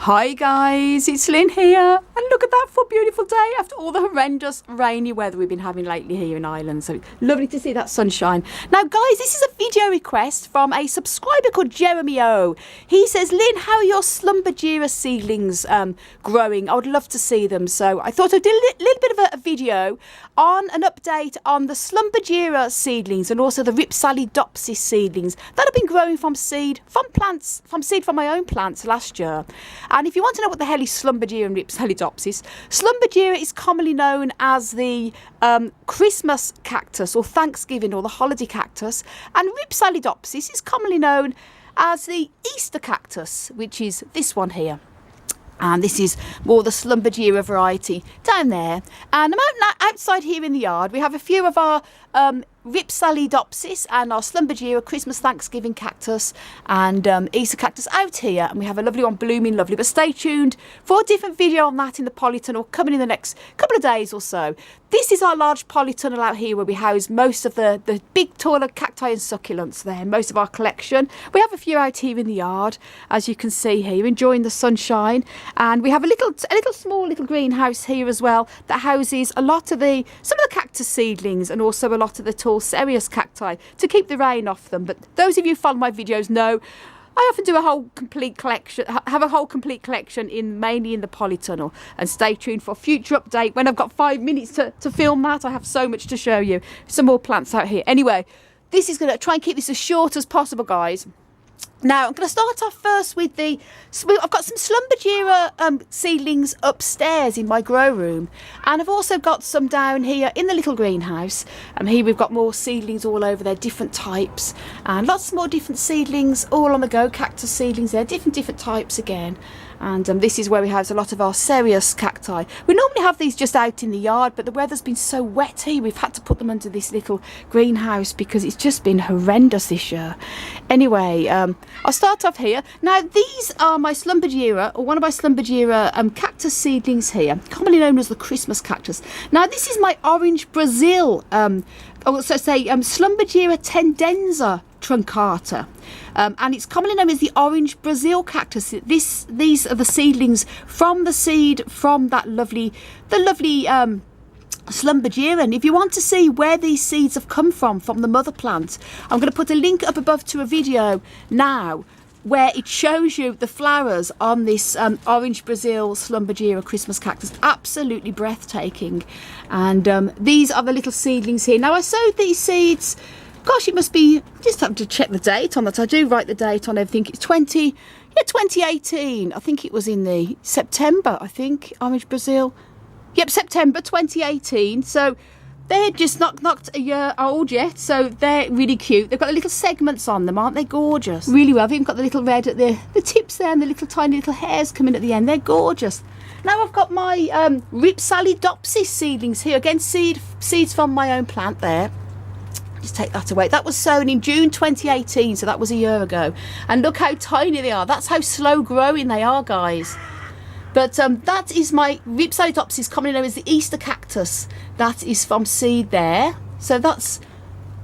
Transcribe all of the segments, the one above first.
Hi guys, it's Lynn here, and look at that for a beautiful day after all the horrendous rainy weather we've been having lately here in Ireland. So lovely to see that sunshine. Now guys, this is a video request from a subscriber called Jeremy O. He says, Lynn, how are your Schlumbergera seedlings growing? I would love to see them. So I thought I'd do a little bit of a video on an update on the Schlumbergera seedlings and also the Rhipsalidopsis seedlings that have been growing from seed from my own plants last year. And if you want to know what the hell is Schlumbergera and Rhipsalidopsis, Schlumbergera is commonly known as the Christmas cactus or Thanksgiving or the holiday cactus, and Rhipsalidopsis is commonly known as the Easter cactus, which is this one here. And this is more the Schlumbergera variety down there. And I'm outside here in the yard. We have a few of our Rhipsalidopsis and our Schlumbergera Christmas Thanksgiving cactus and Easter cactus out here, and we have a lovely one blooming lovely. But stay tuned for a different video on that in the polytunnel coming in the next couple of days or so. This is our large polytunnel out here where we house most of the big taller cacti and succulents there, most of our collection. We have a few out here in the yard, as you can see here, enjoying the sunshine. And we have a small greenhouse here as well that houses some of the cactus seedlings and also a lot of the tall serious cacti to keep the rain off them. But those of you who follow my videos know I often do have a whole complete collection mainly in the polytunnel. And stay tuned for a future update when I've got 5 minutes to film that. I have so much to show you. Some more plants out here. Anyway, this is going to try and keep this as short as possible, guys. Now, I'm going to start off first with I've got some Schlumbergera seedlings upstairs in my grow room. And I've also got some down here in the little greenhouse. Here we've got more seedlings all over there, different types. And lots more different seedlings all on the go, cactus seedlings there, different types again. And this is where we have a lot of our serious cacti. We normally have these just out in the yard, but the weather's been so wet here, we've had to put them under this little greenhouse because it's just been horrendous this year. Anyway, I'll start off here. Now, these are my Schlumbergera, or one of my Schlumbergera cactus seedlings here, commonly known as the Christmas cactus. Now, this is my orange Brazil, Schlumbergera tendenza truncata, and it's commonly known as the orange Brazil cactus. These are the seedlings from the seed from the lovely Schlumbergera. And if you want to see where these seeds have come from the mother plant, I'm going to put a link up above to a video now where it shows you the flowers on this orange Brazil Schlumbergera Christmas cactus. Absolutely breathtaking. And these are the little seedlings here. Now, I sowed these seeds, gosh, it must be, just have to check the date on that. I do write the date on everything. It's 2018. I think it was in the September, I think, orange Brazil. Yep, September 2018. So they're just not a year old yet, so they're really cute. They've got the little segments on them, aren't they gorgeous? Really well. They've even got the little red at the tips there and the little tiny little hairs coming at the end. They're gorgeous. Now I've got my Rhipsalidopsis seedlings here. Again, seeds from my own plant there. Just take that away. That was sown in June 2018, so that was a year ago. And look how tiny they are. That's how slow growing they are, guys. But that is my Rhipsalidopsis, commonly known as the Easter cactus. That is from seed there. So that's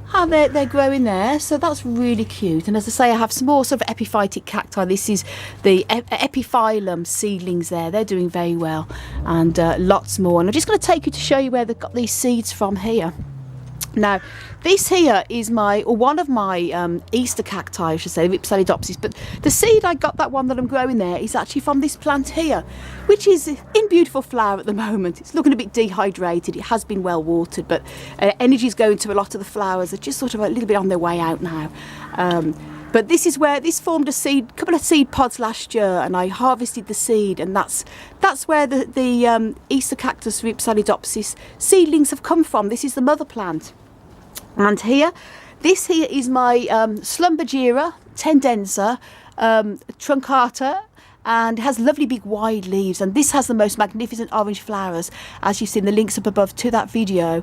how they're growing there. So that's really cute. And as I say, I have some more sort of epiphytic cacti. This is the epiphyllum seedlings there. They're doing very well. And lots more. And I'm just going to take you to show you where they've got these seeds from here. Now, this here is one of my Easter cacti, I should say, Rhipsalidopsis. But the seed I got, that one that I'm growing there, is actually from this plant here, which is in beautiful flower at the moment. It's looking a bit dehydrated. It has been well watered, but energy is going to a lot of the flowers. They're just sort of a little bit on their way out now. But this is where this formed a couple of seed pods last year, and I harvested the seed, and that's where the Easter cactus Rhipsalidopsis seedlings have come from. This is the mother plant. And this here is my Schlumbergera tendenza truncata, and it has lovely big wide leaves, and this has the most magnificent orange flowers, as you've seen. The links up above to that video,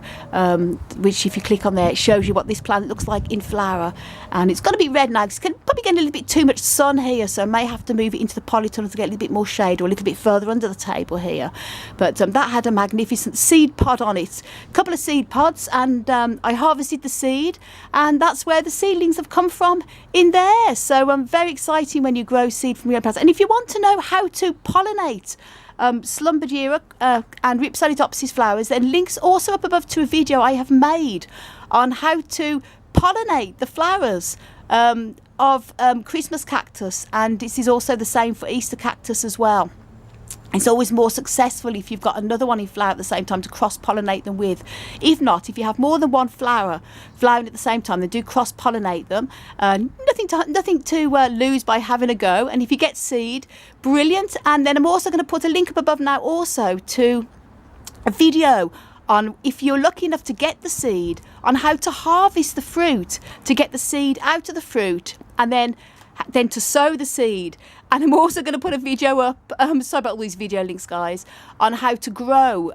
which if you click on there, it shows you what this plant looks like in flower. And it's got to be red now. It's probably getting a little bit too much sun here, so I may have to move it into the polytunnel to get a little bit more shade, or a little bit further under the table here. But that had a magnificent seed pod on it, a couple of seed pods, and I harvested the seed, and that's where the seedlings have come from in there. So very exciting when you grow seed from your own plants. And if you want to know how to pollinate Schlumbergera and Rhipsalidopsis flowers, then links also up above to a video I have made on how to pollinate the flowers of Christmas cactus, and this is also the same for Easter cactus as well. It's always more successful if you've got another one in flower at the same time to cross-pollinate them with. If not, if you have more than one flower flowering at the same time, then do cross-pollinate them. Nothing to lose by having a go. And if you get seed, brilliant. And then I'm also going to put a link up above now also to a video on, if you're lucky enough to get the seed, on how to harvest the fruit, to get the seed out of the fruit, and then to sow the seed. And I'm also going to put a video up, sorry about all these video links guys, on how to grow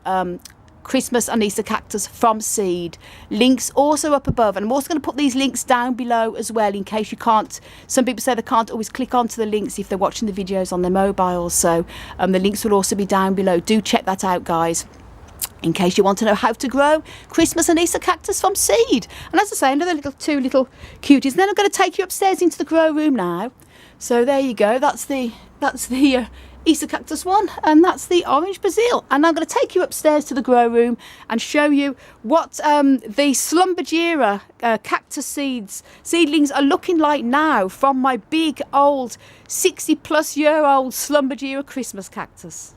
Christmas and Easter cactus from seed. Links also up above, and I'm also going to put these links down below as well in case you can't, some people say they can't always click onto the links if they're watching the videos on their mobiles, so the links will also be down below. Do check that out guys, in case you want to know how to grow Christmas and Easter cactus from seed. And as I say, another two little cuties. And then I'm going to take you upstairs into the grow room now. So there you go, that's the Easter cactus one, and that's the orange basil. And I'm going to take you upstairs to the grow room and show you what the Schlumbergera cactus seedlings are looking like now from my big old 60-plus-year-old Schlumbergera Christmas cactus.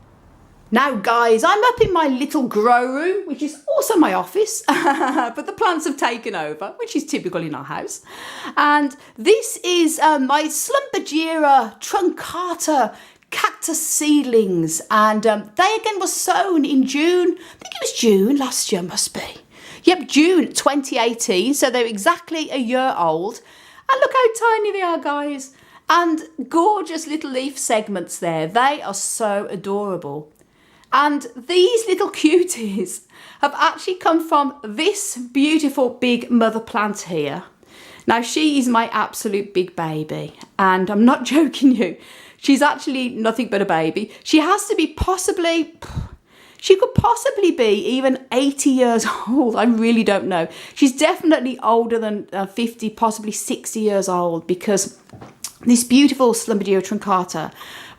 Now guys, I'm up in my little grow room, which is also my office, but the plants have taken over, which is typical in our house. And this is my Schlumbergera truncata cactus seedlings. And they again were sown in June, I think it was June last year must be. Yep, June 2018, so they're exactly a year old. And look how tiny they are guys. And gorgeous little leaf segments there, they are so adorable. And these little cuties have actually come from this beautiful big mother plant here. Now she is my absolute big baby, and I'm not joking you. She's actually nothing but a baby. She has to be she could possibly be even 80 years old. I really don't know. She's definitely older than 50, possibly 60 years old, because this beautiful Schlumbergera truncata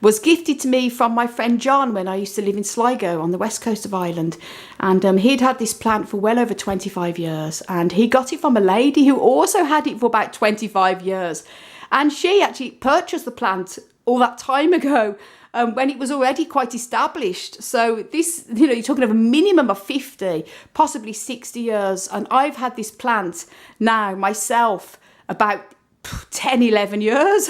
was gifted to me from my friend John when I used to live in Sligo on the west coast of Ireland. And he'd had this plant for well over 25 years. And he got it from a lady who also had it for about 25 years. And she actually purchased the plant all that time ago when it was already quite established. So this, you know, you're talking of a minimum of 50, possibly 60 years. And I've had this plant now myself about 10, 11 years.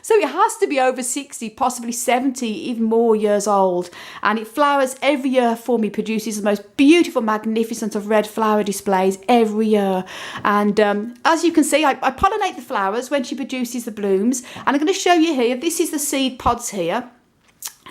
So it has to be over 60, possibly 70, even more years old. And it flowers every year for me, produces the most beautiful, magnificent of red flower displays every year. And as you can see, I pollinate the flowers when she produces the blooms. And I'm going to show you here, this is the seed pods here.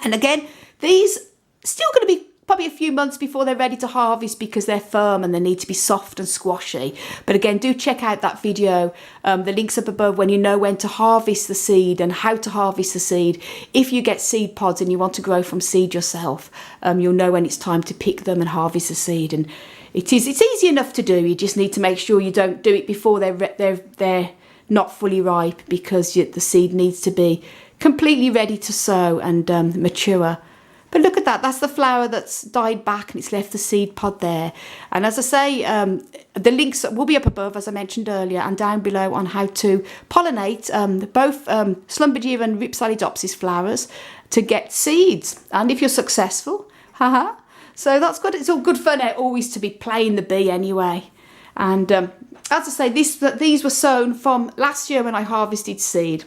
And again, these still going to be probably a few months before they're ready to harvest because they're firm and they need to be soft and squashy. But again, do check out that video. The link's up above when you know when to harvest the seed and how to harvest the seed. If you get seed pods and you want to grow from seed yourself, you'll know when it's time to pick them and harvest the seed. And it's easy enough to do. You just need to make sure you don't do it before they're not fully ripe, because the seed needs to be completely ready to sow and mature. But look at that, that's the flower that's died back and it's left the seed pod there. And as I say, the links will be up above, as I mentioned earlier, and down below on how to pollinate both Schlumbergera and Rhipsalidopsis flowers to get seeds. And if you're successful, so that's good. It's all good fun always to be playing the bee anyway. And as I say, these were sown from last year when I harvested seed.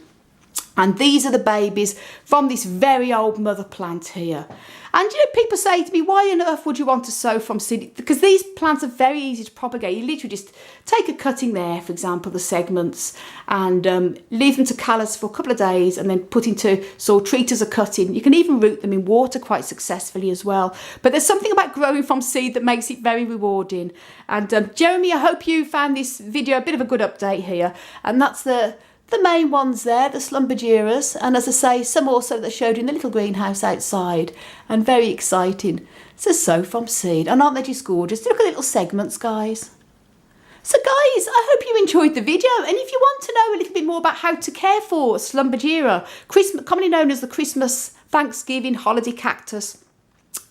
And these are the babies from this very old mother plant here. And you know, people say to me, why on earth would you want to sow from seed? Because these plants are very easy to propagate. You literally just take a cutting there, for example, the segments, and leave them to callus for a couple of days and then put into soil, treat as a cutting. You can even root them in water quite successfully as well. But there's something about growing from seed that makes it very rewarding. And Jeremy, I hope you found this video a bit of a good update here. And that's the main ones there, the Schlumbergeras, and as I say, some also that showed in the little greenhouse outside, and very exciting. So sow from seed, and aren't they just gorgeous? Look at the little segments, guys. So guys, I hope you enjoyed the video, and if you want to know a little bit more about how to care for Schlumbergera, commonly known as the Christmas Thanksgiving holiday cactus,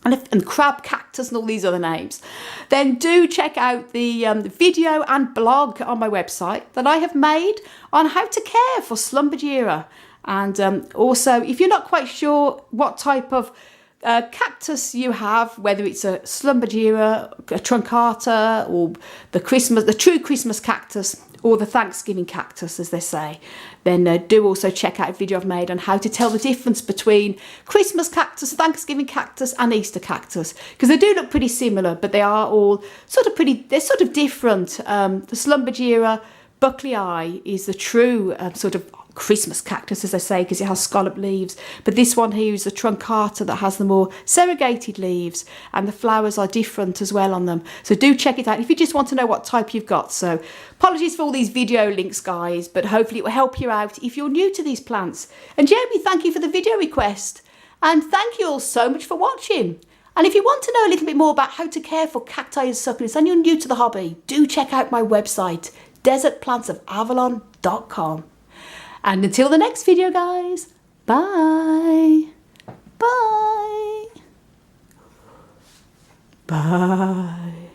and crab cactus and all these other names, then do check out the video and blog on my website that I have made on how to care for Schlumbergera. And also, if you're not quite sure what type of cactus you have, whether it's a Schlumbergera, a truncata, or the true Christmas cactus, or the Thanksgiving cactus, as they say, then do also check out a video I've made on how to tell the difference between Christmas cactus, Thanksgiving cactus, and Easter cactus, because they do look pretty similar, but they are all they're sort of different. The Schlumbergera bucklei is the true sort of Christmas cactus, as they say, because it has scalloped leaves. But this one here is the truncata that has the more serrated leaves, and the flowers are different as well on them. So do check it out if you just want to know what type you've got. So apologies for all these video links, guys, but hopefully it will help you out if you're new to these plants. And Jeremy, thank you for the video request, and thank you all so much for watching. And if you want to know a little bit more about how to care for cacti and succulents and you're new to the hobby, do check out my website, desertplantsofavalon.com. And until the next video, guys, bye. Bye. Bye.